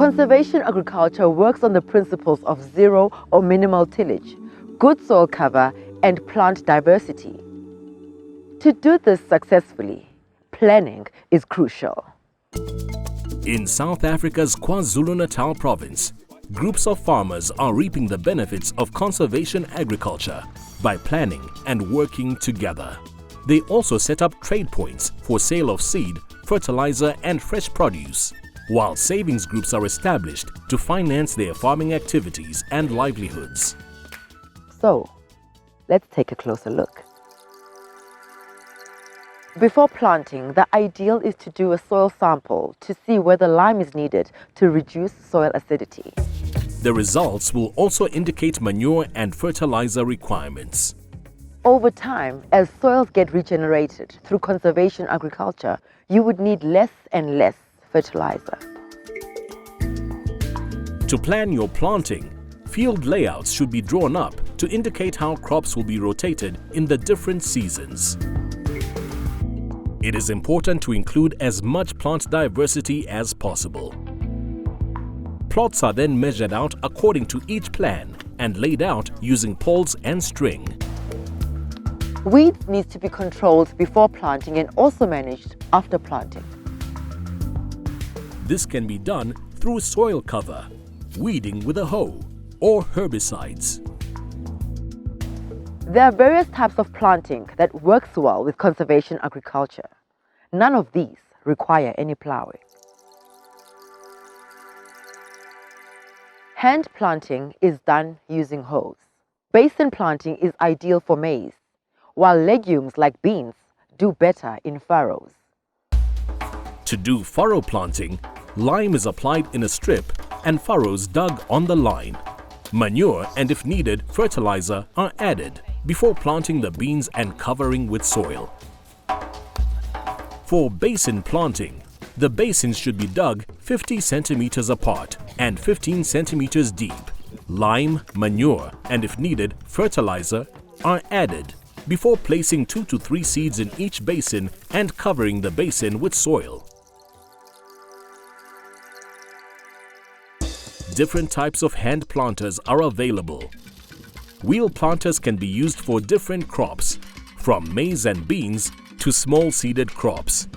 Conservation agriculture works on the principles of zero or minimal tillage, good soil cover, and plant diversity. To do this successfully, planning is crucial. In South Africa's KwaZulu-Natal province, groups of farmers are reaping the benefits of conservation agriculture by planning and working together. They also set up trade points for sale of seed, fertilizer and fresh produce, while savings groups are established to finance their farming activities and livelihoods. So, let's take a closer look. Before planting, the ideal is to do a soil sample to see whether lime is needed to reduce soil acidity. The results will also indicate manure and fertilizer requirements. Over time, as soils get regenerated through conservation agriculture, you would need less and less fertilizer. To plan your planting, field layouts should be drawn up to indicate how crops will be rotated in the different seasons. It is important to include as much plant diversity as possible. Plots are then measured out according to each plan and laid out using poles and string. Weeds need to be controlled before planting and also managed after planting. This can be done through soil cover, weeding with a hoe, or herbicides. There are various types of planting that works well with conservation agriculture. None of these require any plowing. Hand planting is done using hoes. Basin planting is ideal for maize, while legumes like beans do better in furrows. To do furrow planting, lime is applied in a strip and furrows dug on the line. Manure and, if needed, fertilizer are added before planting the beans and covering with soil. For basin planting, the basins should be dug 50 centimeters apart and 15 centimeters deep. Lime, manure, and, if needed, fertilizer are added before placing 2 to 3 seeds in each basin and covering the basin with soil. Different types of hand planters are available. Wheel planters can be used for different crops, from maize and beans to small seeded crops.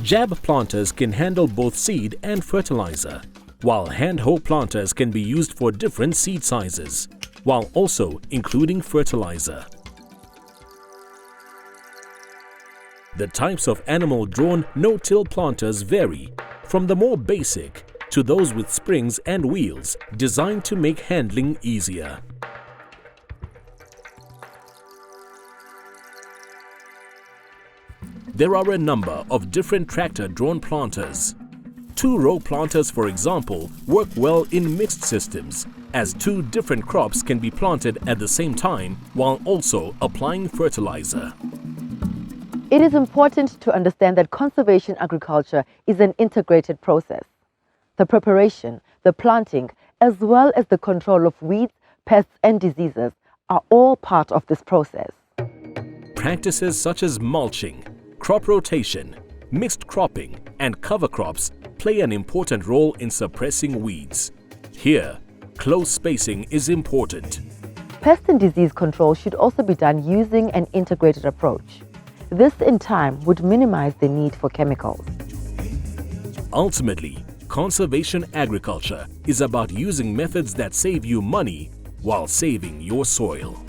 Jab planters can handle both seed and fertilizer, while hand hoe planters can be used for different seed sizes, while also including fertilizer. The types of animal-drawn no-till planters vary from the more basic to those with springs and wheels designed to make handling easier. There are a number of different tractor-drawn planters. 2-row planters, for example, work well in mixed systems, as 2 different crops can be planted at the same time while also applying fertilizer. It is important to understand that conservation agriculture is an integrated process. The preparation, the planting, as well as the control of weeds, pests and diseases are all part of this process. Practices such as mulching, crop rotation, mixed cropping and cover crops play an important role in suppressing weeds. Here, close spacing is important. Pest and disease control should also be done using an integrated approach. This in time would minimize the need for chemicals. Ultimately, conservation agriculture is about using methods that save you money while saving your soil.